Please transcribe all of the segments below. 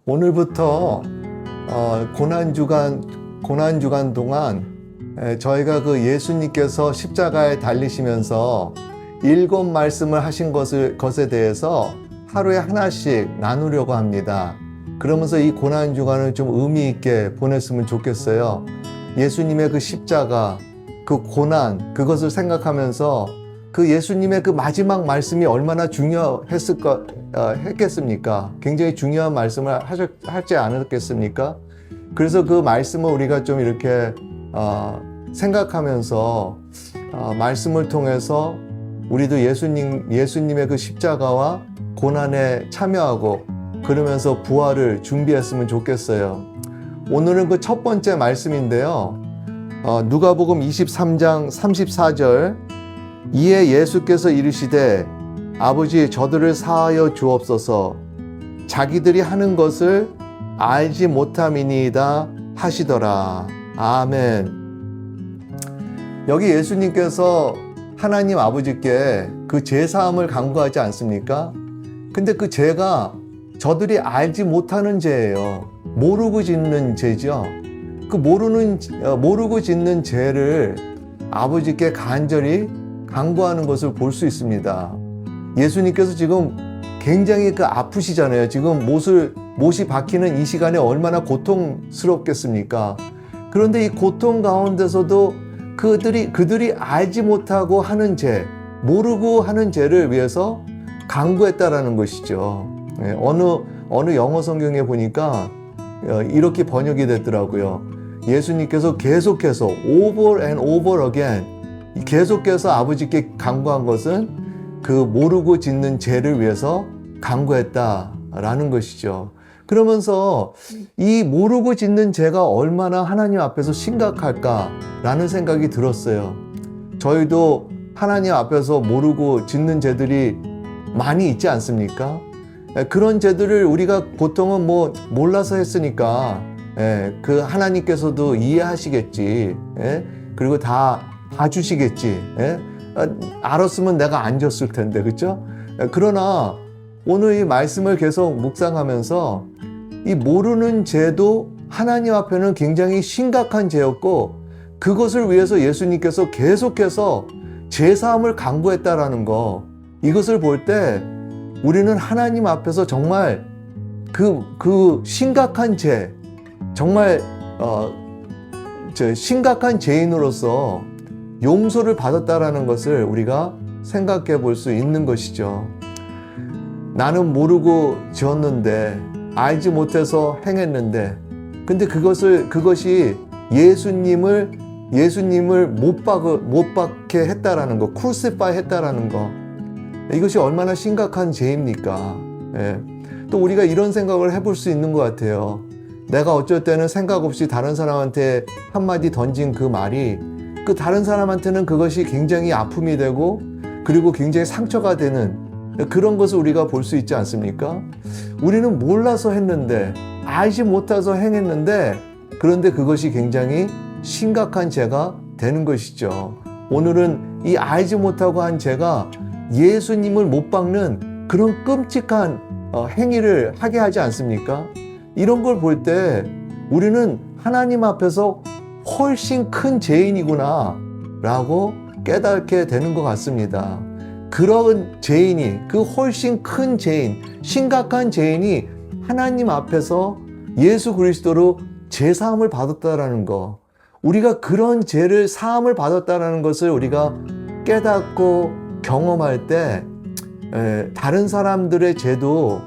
오늘부터 고난주간 동안 저희가 그 예수님께서 십자가에 달리시면서 7말씀을 하신 것에 대해서 하루에 하나씩 나누려고 합니다. 그러면서 이 고난주간을 좀 의미 있게 보냈으면 좋겠어요. 예수님의 그 십자가, 그 고난, 그것을 생각하면서 그 예수님의 그 마지막 말씀이 얼마나 했겠습니까? 굉장히 중요한 말씀을 하지 않았겠습니까? 그래서 그 말씀을 우리가 좀 이렇게 생각하면서 말씀을 통해서 우리도 예수님의 그 십자가와 고난에 참여하고 그러면서 부활을 준비했으면 좋겠어요. 오늘은 그 첫 번째 말씀인데요. 누가복음 23장 34절. 이에 예수께서 이르시되 아버지 저들을 사하여 주옵소서. 자기들이 하는 것을 알지 못함이니이다 하시더라. 아멘. 여기 예수님께서 하나님 아버지께 그 죄사함을 간구하지 않습니까? 근데 그 죄가 저들이 알지 못하는 죄예요. 모르고 짓는 죄죠. 그 모르고 짓는 죄를 아버지께 간절히 간구하는 것을 볼 수 있습니다. 예수님께서 지금 굉장히 아프시잖아요. 지금 못이 박히는 이 시간에 얼마나 고통스럽겠습니까? 그런데 이 고통 가운데서도 그들이 알지 못하고 하는 죄, 모르고 하는 죄를 위해서 간구했다라는 것이죠. 어느 영어 성경에 보니까 이렇게 번역이 됐더라고요. 예수님께서 계속해서 over and over again 계속해서 아버지께 간구한 것은 그 모르고 짓는 죄를 위해서 간구했다라는 것이죠. 그러면서 이 모르고 짓는 죄가 얼마나 하나님 앞에서 심각할까라는 생각이 들었어요. 저희도 하나님 앞에서 모르고 짓는 죄들이 많이 있지 않습니까? 그런 죄들을 우리가 보통은 몰라서 했으니까 그 하나님께서도 이해하시겠지. 그리고 다 봐주시겠지. 알았으면 내가 안 줬을 텐데, 그렇죠? 그러나 오늘 이 말씀을 계속 묵상하면서 이 모르는 죄도 하나님 앞에는 굉장히 심각한 죄였고 그것을 위해서 예수님께서 계속해서 죄사함을 간구했다라는 거, 이것을 볼 때 우리는 하나님 앞에서 정말 그 심각한 죄, 정말 심각한 죄인으로서 용서를 받았다라는 것을 우리가 생각해 볼 수 있는 것이죠. 나는 모르고 지었는데, 알지 못해서 행했는데, 근데 그것이 예수님을 못 박게 했다라는 거, 크루시파이 했다라는 거, 이것이 얼마나 심각한 죄입니까? 또 우리가 이런 생각을 해볼 수 있는 것 같아요. 내가 어쩔 때는 생각 없이 다른 사람한테 한마디 던진 그 말이 그 다른 사람한테는 그것이 굉장히 아픔이 되고 그리고 굉장히 상처가 되는 그런 것을 우리가 볼 수 있지 않습니까? 우리는 몰라서 했는데, 알지 못해서 행했는데, 그런데 그것이 굉장히 심각한 죄가 되는 것이죠. 오늘은 이 알지 못하고 한 죄가 예수님을 못 박는 그런 끔찍한 행위를 하게 하지 않습니까? 이런 걸 볼 때 우리는 하나님 앞에서 훨씬 큰 죄인이구나 라고 깨닫게 되는 것 같습니다. 그런 죄인이, 그 훨씬 큰 죄인, 심각한 죄인이 하나님 앞에서 예수 그리스도로 죄사함을 받았다라는 거, 우리가 그런 죄를 사함을 받았다라는 것을 우리가 깨닫고 경험할 때 다른 사람들의 죄도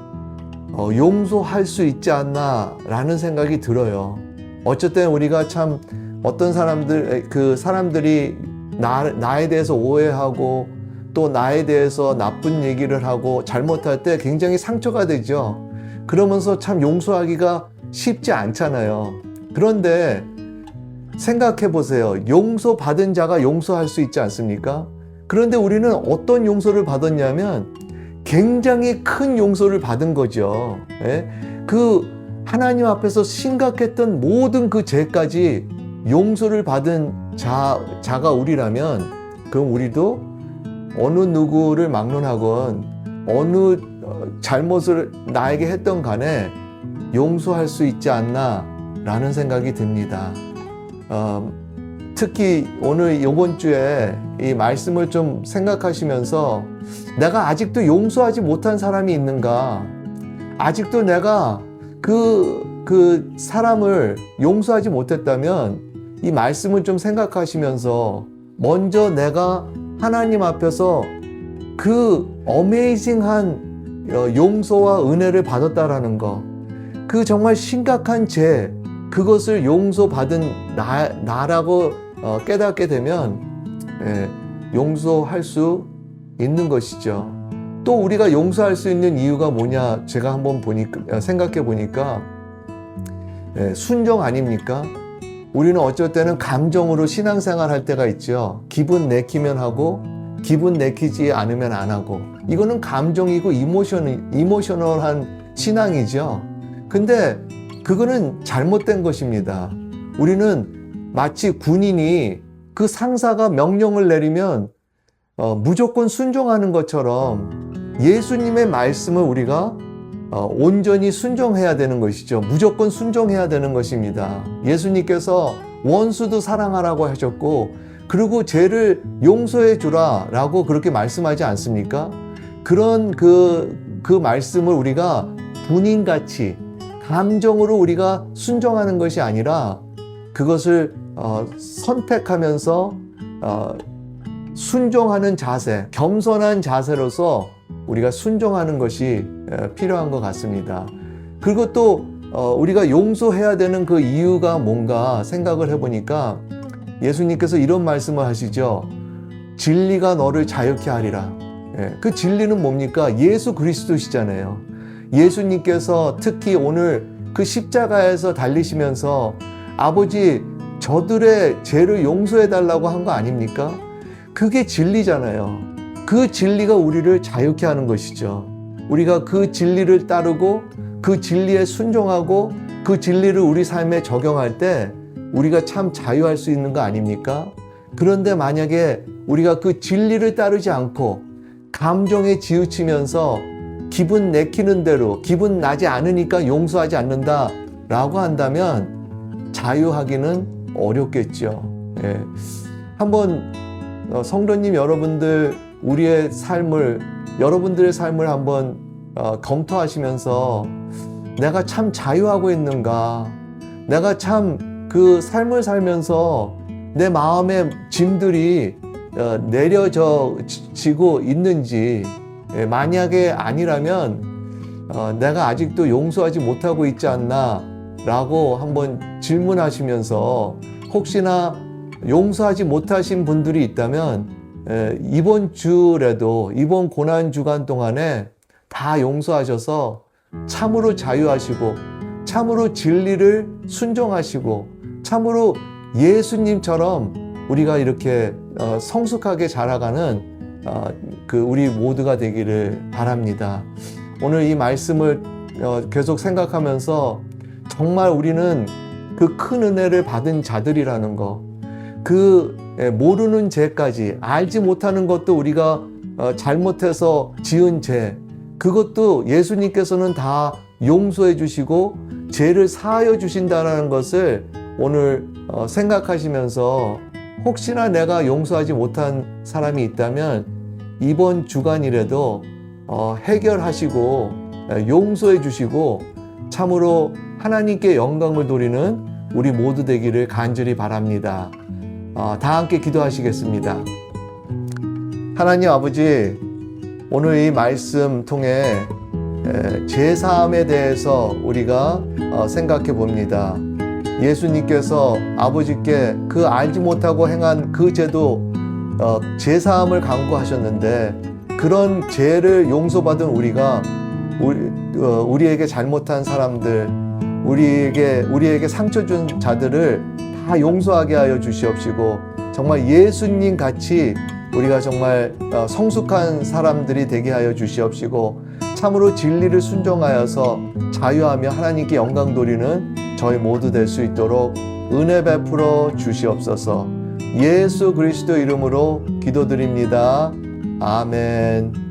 용서할 수 있지 않나 라는 생각이 들어요. 어쨌든 우리가 참 어떤 사람들이 나에 대해서 오해하고 또 나에 대해서 나쁜 얘기를 하고 잘못할 때 굉장히 상처가 되죠. 그러면서 참 용서하기가 쉽지 않잖아요. 그런데 생각해 보세요. 용서받은 자가 용서할 수 있지 않습니까? 그런데 우리는 어떤 용서를 받았냐면 굉장히 큰 용서를 받은 거죠. 그 하나님 앞에서 심각했던 모든 그 죄까지 용서를 받은 자가 우리라면, 그럼 우리도 어느 누구를 막론하건 어느 잘못을 나에게 했던 간에 용서할 수 있지 않나 라는 생각이 듭니다. 특히 오늘 이번 주에 이 말씀을 좀 생각하시면서 내가 아직도 용서하지 못한 사람이 있는가? 아직도 내가 그 사람을 용서하지 못했다면 이 말씀을 좀 생각하시면서 먼저 내가 하나님 앞에서 그 어메이징한 용서와 은혜를 받았다라는 거, 그 정말 심각한 죄, 그것을 용서받은 나라고 깨닫게 되면 용서할 수 있는 것이죠. 또 우리가 용서할 수 있는 이유가 뭐냐, 제가 한번 생각해 보니까 순종 아닙니까? 우리는 어쩔 때는 감정으로 신앙생활 할 때가 있죠. 기분 내키면 하고 기분 내키지 않으면 안 하고, 이거는 감정이고 이모셔널한 신앙이죠. 근데 그거는 잘못된 것입니다. 우리는 마치 군인이 그 상사가 명령을 내리면 무조건 순종하는 것처럼 예수님의 말씀을 우리가 온전히 순종해야 되는 것이죠. 무조건 순종해야 되는 것입니다. 예수님께서 원수도 사랑하라고 하셨고, 그리고 죄를 용서해 주라 라고 그렇게 말씀하지 않습니까? 그런 그 말씀을 우리가 군인같이 감정으로 우리가 순종하는 것이 아니라 그것을 선택하면서 순종하는 자세, 겸손한 자세로서 우리가 순종하는 것이 필요한 것 같습니다. 그리고 또 우리가 용서해야 되는 그 이유가 뭔가 생각을 해보니까 예수님께서 이런 말씀을 하시죠. 진리가 너를 자유케 하리라. 그 진리는 뭡니까? 예수 그리스도시잖아요. 예수님께서 특히 오늘 그 십자가에서 달리시면서 아버지, 저들의 죄를 용서해 달라고 한 거 아닙니까? 그게 진리잖아요. 그 진리가 우리를 자유케 하는 것이죠. 우리가 그 진리를 따르고 그 진리에 순종하고 그 진리를 우리 삶에 적용할 때 우리가 참 자유할 수 있는 거 아닙니까? 그런데 만약에 우리가 그 진리를 따르지 않고 감정에 지우치면서 기분 내키는 대로, 기분 나지 않으니까 용서하지 않는다 라고 한다면 자유하기는 어렵겠죠. 한번 성도님 여러분들, 여러분들의 삶을 한번 검토하시면서 내가 참 자유하고 있는가? 내가 참 그 삶을 살면서 내 마음의 짐들이 내려지고 있는지, 만약에 아니라면 내가 아직도 용서하지 못하고 있지 않나 라고 한번 질문하시면서, 혹시나 용서하지 못하신 분들이 있다면 이번 주라도, 이번 고난주간 동안에 다 용서하셔서 참으로 자유하시고 참으로 진리를 순종하시고 참으로 예수님처럼 우리가 이렇게 성숙하게 자라가는 우리 모두가 되기를 바랍니다. 오늘 이 말씀을 계속 생각하면서 정말 우리는 그 큰 은혜를 받은 자들이라는 거, 모르는 죄까지, 알지 못하는 것도 우리가 잘못해서 지은 죄, 그것도 예수님께서는 다 용서해 주시고 죄를 사하여 주신다는 것을 오늘 생각하시면서, 혹시나 내가 용서하지 못한 사람이 있다면 이번 주간이라도 해결하시고 용서해 주시고 참으로 하나님께 영광을 돌리는 우리 모두 되기를 간절히 바랍니다. 다 함께 기도하시겠습니다. 하나님 아버지, 오늘 이 말씀 통해 죄사함에 대해서 우리가 생각해 봅니다. 예수님께서 아버지께 그 알지 못하고 행한 그 죄도 죄사함을 강구하셨는데, 그런 죄를 용서받은 우리가 우리에게 잘못한 사람들, 우리에게 상처 준 자들을 다 용서하게 하여 주시옵시고, 정말 예수님 같이 우리가 정말 성숙한 사람들이 되게 하여 주시옵시고, 참으로 진리를 순종하여서 자유하며 하나님께 영광 돌리는 저희 모두 될 수 있도록 은혜 베풀어 주시옵소서. 예수 그리스도 이름으로 기도드립니다. 아멘.